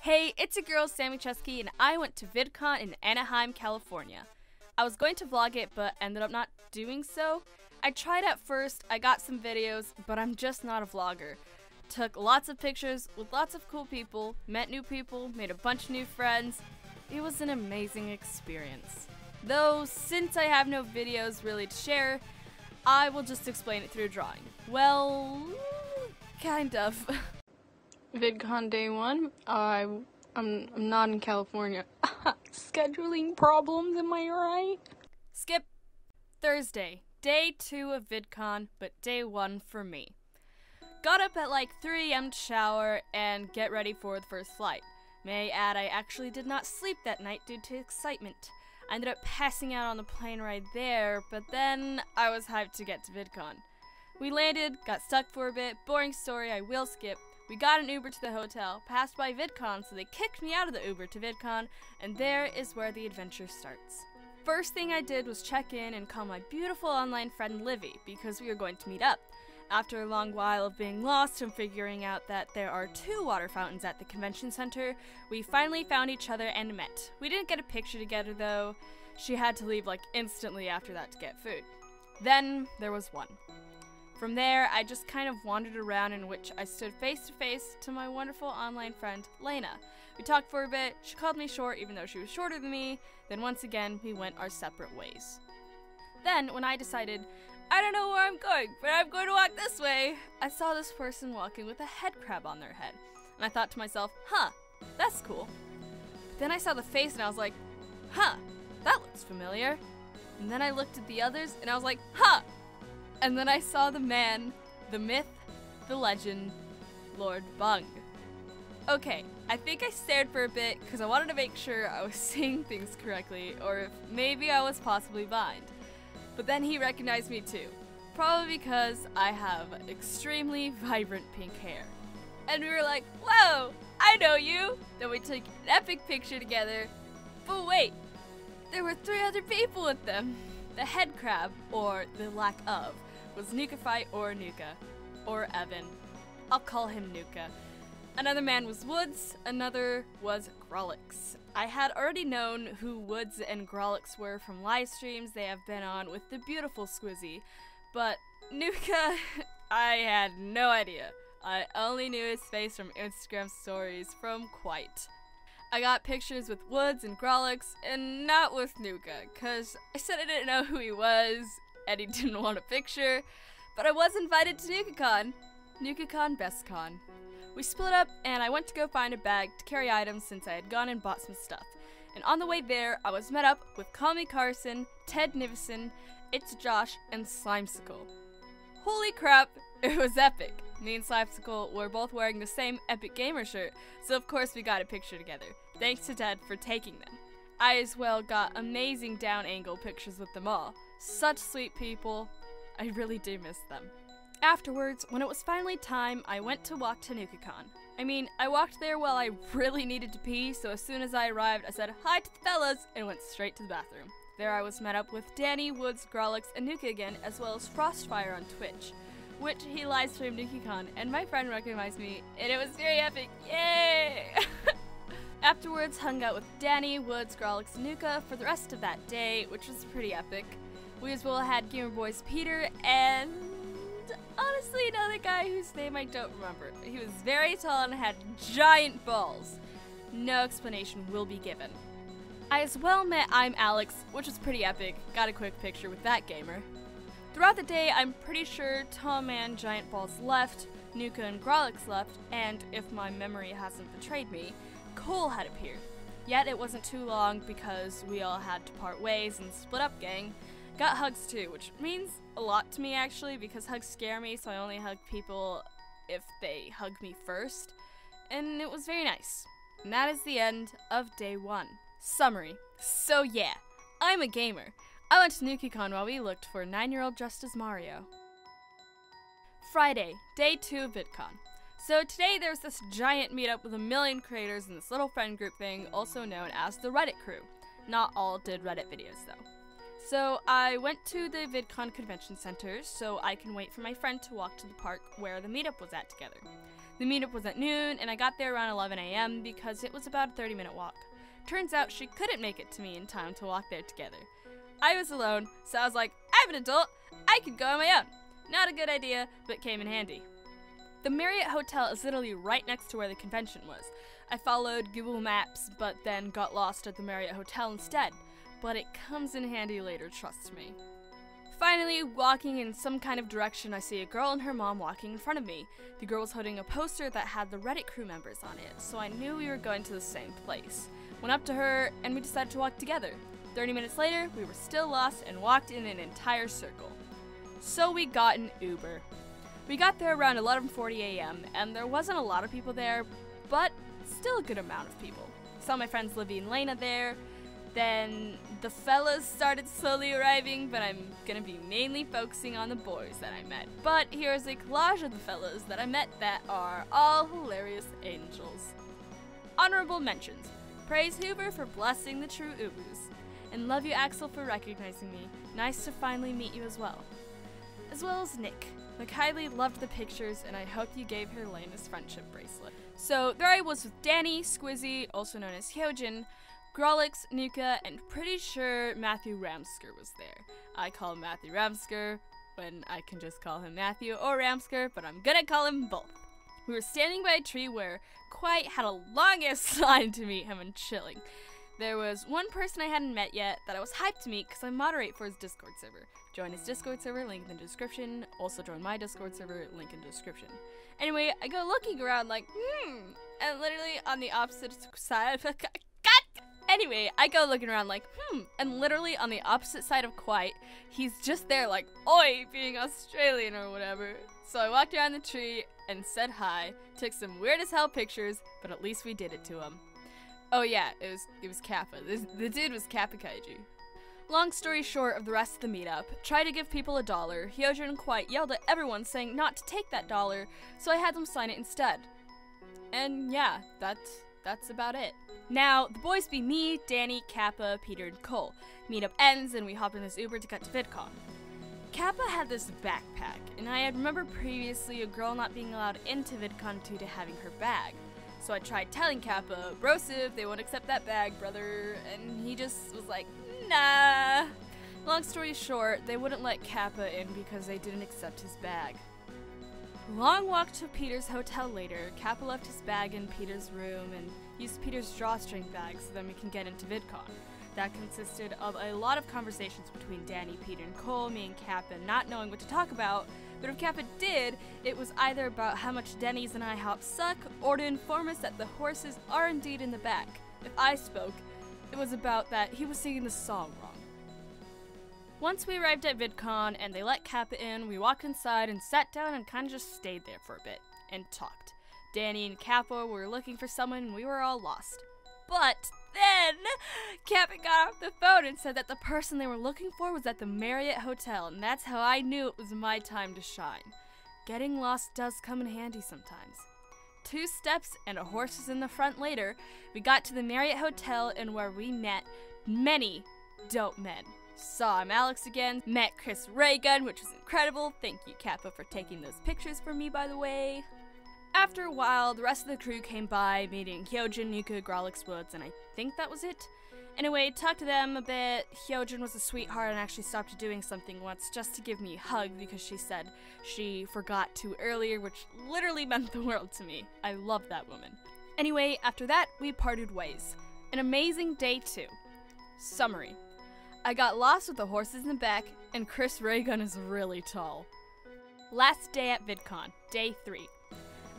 Hey, it's your girl SammyCzewski, and I went to Vidcon in Anaheim, California. I was going to vlog it, but ended up not doing so. I tried at first, I got some videos, but I'm just not a vlogger. Took lots of pictures with lots of cool people, met new people, made a bunch of new friends. It was an amazing experience. Though, since I have no videos really to share, I will just explain it through drawing. Well, kind of. VidCon day one. I'm not in California. Scheduling problems, am I right? Skip. Thursday, day 2 of VidCon, but day 1 for me. Got up at like 3 AM to shower and get ready for the first flight. May I add, I actually did not sleep that night due to excitement. I ended up passing out on the plane ride there, but then I was hyped to get to VidCon. We landed, got stuck for a bit, boring story, I will skip. We got an Uber to the hotel, passed by VidCon, so they kicked me out of the Uber to VidCon, and there is where the adventure starts. First thing I did was check in and call my beautiful online friend Livy, because we were going to meet up. After a long while of being lost and figuring out that there are 2 water fountains at the convention center, we finally found each other and met. We didn't get a picture together though. She had to leave like instantly after that to get food. Then there was one. From there, I just kind of wandered around, in which I stood face to face to my wonderful online friend, Lena. We talked for a bit, she called me short even though she was shorter than me, then once again, we went our separate ways. Then, when I decided, I don't know where I'm going, but I'm going to walk this way, I saw this person walking with a head crab on their head. And I thought to myself, huh, that's cool. But then I saw the face and I was like, huh, that looks familiar. And then I looked at the others and I was like, huh! And then I saw the man, the myth, the legend, Lord Bung. Okay, I think I stared for a bit because I wanted to make sure I was saying things correctly, or if maybe I was possibly blind. But then he recognized me too, probably because I have extremely vibrant pink hair. And we were like, whoa, I know you! Then we took an epic picture together, but wait, there were 3 other people with them. The head crab, or the lack of, was Nuka or Nuka, or Evan. I'll call him Nuka. Another man was Woods, another was Grolix. I had already known who Woods and Grolix were from live streams they have been on with the beautiful Squizzy, but Nuka, I had no idea. I only knew his face from Instagram stories from Quite. I got pictures with Woods and Grolix, and not with Nuka, cause I said I didn't know who he was, and he didn't want a picture, but I was invited to NukaCon. NukaCon BestCon. We split up, and I went to go find a bag to carry items since I had gone and bought some stuff. And on the way there, I was met up with Calami Carson, Ted Nivison, It's Josh, and Slimesicle. Holy crap, it was epic. Me and Slimesicle were both wearing the same Epic Gamer shirt, so of course we got a picture together. Thanks to Ted for taking them. I as well got amazing down angle pictures with them all. Such sweet people. I really do miss them. Afterwards, when it was finally time, I went to walk to NukaCon. I mean, I walked there while I really needed to pee, so as soon as I arrived, I said hi to the fellas and went straight to the bathroom. There I was met up with Danny, Woods, Grolix, and Nuka again, as well as Frostfire on Twitch, which he livestreamed NukaCon, and my friend recognized me, and it was very epic. Yay! Afterwards, hung out with Danny, Woods, Grolix, and Nuka for the rest of that day, which was pretty epic. We as well had Gamer Boys Peter and honestly another guy whose name I don't remember. He was very tall and had giant balls. No explanation will be given. I as well met I'm Alex, which was pretty epic. Got a quick picture with that gamer. Throughout the day, I'm pretty sure Tall Man Giant Balls left, Nuka and Grolix left, and if my memory hasn't betrayed me, Cole had appeared. Yet it wasn't too long because we all had to part ways and split up, gang. Got hugs too, which means a lot to me actually because hugs scare me, so I only hug people if they hug me first. And it was very nice. And that is the end of day 1. Summary. So yeah, I'm a gamer. I went to NukaCon while we looked for a 9-year-old dressed as Mario. Friday, day 2 of VidCon. So today there's this giant meetup with a million creators in this little friend group thing, also known as the Reddit crew. Not all did Reddit videos though. So I went to the VidCon convention center so I can wait for my friend to walk to the park where the meetup was at together. The meetup was at noon, and I got there around 11 a.m. because it was about a 30-minute walk. Turns out she couldn't make it to me in time to walk there together. I was alone, so I was like, I'm an adult, I could go on my own. Not a good idea, but came in handy. The Marriott Hotel is literally right next to where the convention was. I followed Google Maps, but then got lost at the Marriott Hotel instead. But it comes in handy later, trust me. Finally, walking in some kind of direction, I see a girl and her mom walking in front of me. The girl was holding a poster that had the Reddit crew members on it, so I knew we were going to the same place. Went up to her, and we decided to walk together. 30 minutes later, we were still lost and walked in an entire circle. So we got an Uber. We got there around 11:40 a.m., and there wasn't a lot of people there, but still a good amount of people. Saw my friends Livy and Lena there. Then the fellas started slowly arriving, but I'm gonna be mainly focusing on the boys that I met. But here's a collage of the fellas that I met that are all hilarious angels. Honorable mentions. Praise Hoover for blessing the true Ubus. And love you Axel for recognizing me. Nice to finally meet you as well. As well as Nick. Kaitlyn loved the pictures, and I hope you gave her Lena's friendship bracelet. So there I was with Danny, Squizzy, also known as Hyojin, Grolix, Nuka, and pretty sure Matthew Ramsker was there. I call him Matthew Ramsker when I can just call him Matthew or Ramsker, but I'm gonna call him both. We were standing by a tree where Quiet had a long-ass line to meet him and chilling. There was one person I hadn't met yet that I was hyped to meet because I moderate for his Discord server. Join his Discord server, link in the description. Also join my Discord server, link in the description. Anyway, I go looking around like, and literally on the opposite side of Anyway, I go looking around like, and literally on the opposite side of Quiet, he's just there like, oi, being Australian or whatever. So I walked around the tree and said hi, took some weird as hell pictures, but at least we did it to him. Oh yeah, it was Kappa. The dude was Kappa Kaiju. Long story short of the rest of the meetup, tried to give people $1. Hyojin and Quiet yelled at everyone saying not to take that $1, so I had them sign it instead. And yeah, that's about it. Now, the boys be me, Danny, Kappa, Peter, and Cole. Meetup ends and we hop in this Uber to cut to Vidcon. Kappa had this backpack, and I had remembered previously a girl not being allowed into Vidcon due to having her bag. So I tried telling Kappa, brosive, they won't accept that bag, brother, and he just was like, nah. Long story short, they wouldn't let Kappa in because they didn't accept his bag. Long walk to Peter's hotel later, Kappa left his bag in Peter's room and used Peter's drawstring bag so then we can get into Vidcon. That consisted of a lot of conversations between Danny, Peter, and Cole, me and Kappa not knowing what to talk about, but if Kappa did, it was either about how much Denny's and IHOP suck, or to inform us that the horses are indeed in the back. If I spoke, it was about that he was singing the song wrong. Once we arrived at Vidcon and they let Kappa in, we walked inside and sat down and kind of just stayed there for a bit and talked. Danny and Kappa were looking for someone and we were all lost. But then, Kappa got off the phone and said that the person they were looking for was at the Marriott Hotel, and that's how I knew it was my time to shine. Getting lost does come in handy sometimes. 2 steps and a horse was in the front later, we got to the Marriott Hotel and where we met many dope men. Saw I'm Alex again, met Chris Raygun, which was incredible. Thank you, Kappa, for taking those pictures for me, by the way. After a while, the rest of the crew came by, meeting Hyojin, Nuka, Grolix, Woods, and I think that was it. Anyway, talked to them a bit. Hyojin was a sweetheart and actually stopped doing something once just to give me a hug because she said she forgot to earlier, which literally meant the world to me. I love that woman. Anyway, after that, we parted ways. An amazing day too. Summary. I got lost with the horses in the back, and Chris Raygun is really tall. Last day at Vidcon, day 3.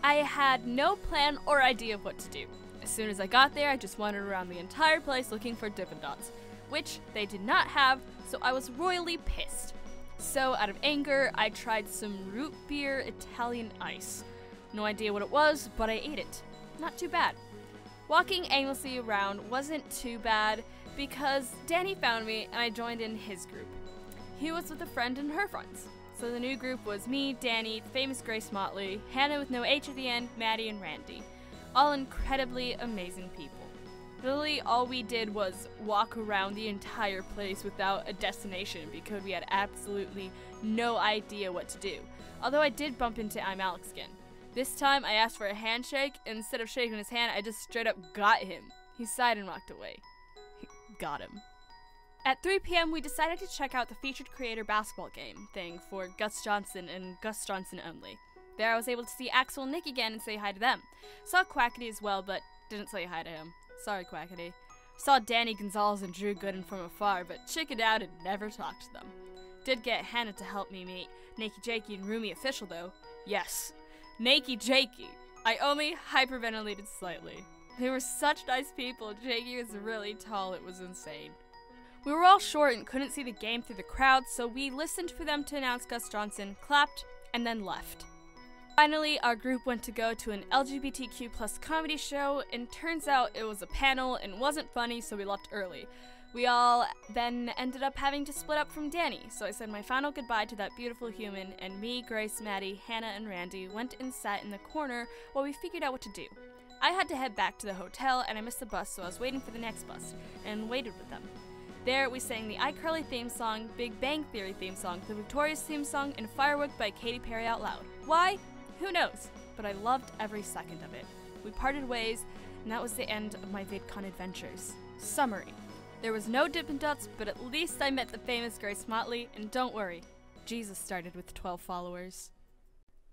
I had no plan or idea of what to do. As soon as I got there, I just wandered around the entire place looking for Dippin' Dots, which they did not have, so I was royally pissed. So, out of anger, I tried some root beer Italian ice. No idea what it was, but I ate it. Not too bad. Walking aimlessly around wasn't too bad, because Danny found me and I joined in his group. He was with a friend and her friends. So the new group was me, Danny, the famous Grace Motley, Hannah with no H at the end, Maddie, and Randy. All incredibly amazing people. Literally all we did was walk around the entire place without a destination because we had absolutely no idea what to do. Although I did bump into I'm Alex again. This time I asked for a handshake, and instead of shaking his hand, I just straight up got him. He sighed and walked away. Got him. At 3 p.m. we decided to check out the featured creator basketball game thing for Gus Johnson and Gus Johnson only. There I was able to see Axel and Nick again and say hi to them. Saw Quackity as well, but didn't say hi to him. Sorry, Quackity. Saw Danny Gonzalez and Drew Gooden from afar, but chickened out and never talked to them. Did get Hannah to help me meet Nakey Jakey and Rumi Official though. Yes, Nakey Jakey. I only hyperventilated slightly. They were such nice people. Jakey was really tall, it was insane. We were all short and couldn't see the game through the crowd, so we listened for them to announce Gus Johnson, clapped, and then left. Finally, our group went to go to an LGBTQ+ comedy show, and turns out it was a panel and wasn't funny, so we left early. We all then ended up having to split up from Danny, so I said my final goodbye to that beautiful human, and me, Grace, Maddie, Hannah, and Randy went and sat in the corner while we figured out what to do. I had to head back to the hotel, and I missed the bus, so I was waiting for the next bus, and waited with them. There, we sang the iCarly theme song, Big Bang Theory theme song, the Victorious theme song, and Firework by Katy Perry out loud. Why? Who knows? But I loved every second of it. We parted ways, and that was the end of my VidCon adventures. Summary. There was no Dippin' Dots, but at least I met the famous Grace Motley, and don't worry, Jesus started with 12 followers.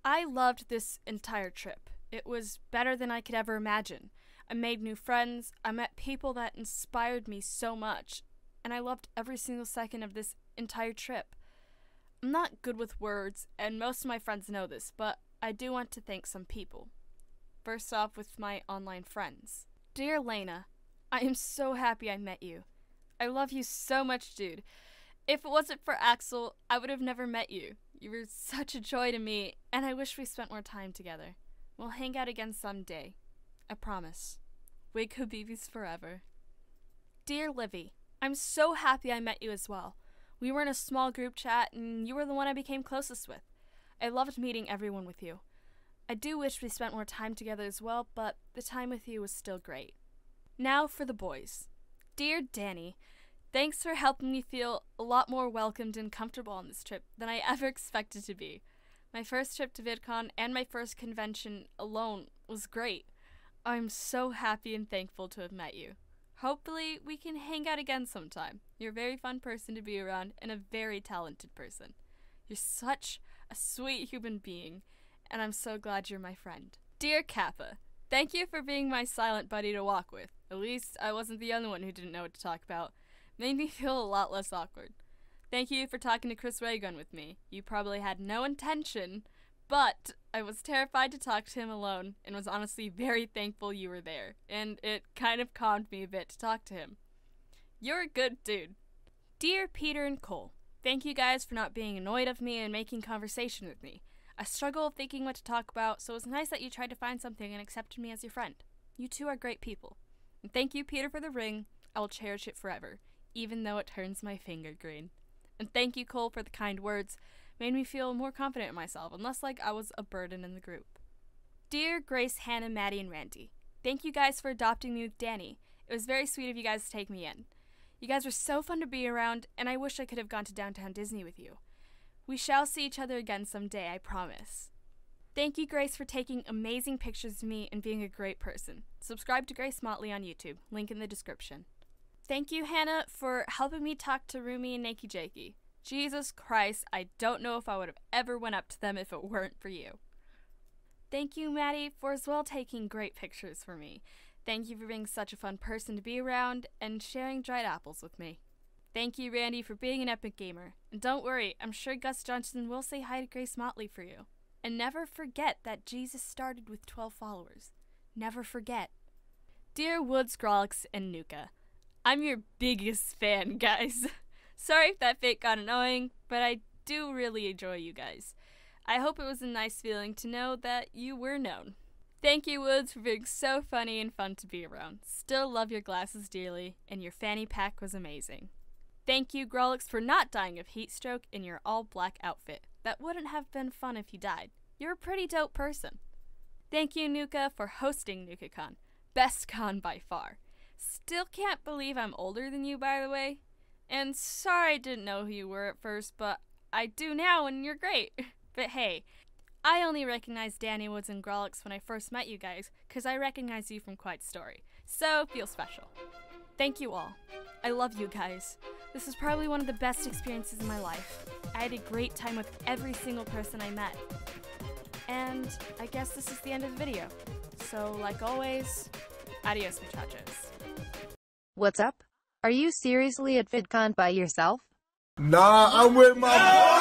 I loved this entire trip. It was better than I could ever imagine. I made new friends, I met people that inspired me so much, and I loved every single second of this entire trip. I'm not good with words, and most of my friends know this, but I do want to thank some people. First off, with my online friends. Dear Lena, I am so happy I met you. I love you so much, dude. If it wasn't for Axel, I would have never met you. You were such a joy to me, and I wish we spent more time together. We'll hang out again someday. I promise. Wig Habibis forever. Dear Livy, I'm so happy I met you as well. We were in a small group chat, and you were the one I became closest with. I loved meeting everyone with you. I do wish we spent more time together as well, but the time with you was still great. Now for the boys. Dear Danny, thanks for helping me feel a lot more welcomed and comfortable on this trip than I ever expected to be. My first trip to VidCon and my first convention alone was great. I'm so happy and thankful to have met you. Hopefully, we can hang out again sometime. You're a very fun person to be around and a very talented person. You're such a sweet human being, and I'm so glad you're my friend. Dear Kappa, thank you for being my silent buddy to walk with. At least I wasn't the only one who didn't know what to talk about. Made me feel a lot less awkward. Thank you for talking to Chris Raygun with me. You probably had no intention, but I was terrified to talk to him alone and was honestly very thankful you were there, and it kind of calmed me a bit to talk to him. You're a good dude. Dear Peter and Cole, thank you guys for not being annoyed of me and making conversation with me. I struggle thinking what to talk about, so it was nice that you tried to find something and accepted me as your friend. You two are great people. And thank you, Peter, for the ring. I will cherish it forever, even though it turns my finger green. And thank you, Cole, for the kind words. Made me feel more confident in myself and less like I was a burden in the group. Dear Grace, Hannah, Maddie, and Randy, thank you guys for adopting me with Danny. It was very sweet of you guys to take me in. You guys were so fun to be around, and I wish I could have gone to Downtown Disney with you. We shall see each other again someday, I promise. Thank you, Grace, for taking amazing pictures of me and being a great person. Subscribe to Grace Motley on YouTube, link in the description. Thank you, Hannah, for helping me talk to Rumi and Nakey Jakey. Jesus Christ, I don't know if I would have ever went up to them if it weren't for you. Thank you, Maddie, for as well taking great pictures for me. Thank you for being such a fun person to be around and sharing dried apples with me. Thank you, Randy, for being an epic gamer. And don't worry, I'm sure Gus Johnson will say hi to Grace Motley for you. And never forget that Jesus started with 12 followers. Never forget. Dear Woods, Grolix, and Nuka, I'm your biggest fan, guys. Sorry if that fate got annoying, but I do really enjoy you guys. I hope it was a nice feeling to know that you were known. Thank you, Woods, for being so funny and fun to be around. Still love your glasses dearly, and your fanny pack was amazing. Thank you, Grolix, for not dying of heat stroke in your all-black outfit. That wouldn't have been fun if you died. You're a pretty dope person. Thank you, Nuka, for hosting NukaCon. Best con by far. Still can't believe I'm older than you, by the way. And sorry I didn't know who you were at first, but I do now, and you're great. But hey, I only recognized Danny Woods and Grolix when I first met you guys, because I recognize you from Quite Story, so feel special. Thank you all. I love you guys. This was probably one of the best experiences in my life. I had a great time with every single person I met. And I guess this is the end of the video. So, like always, adios muchachos. What's up? Are you seriously at Vidcon by yourself? Nah, I'm with my boy.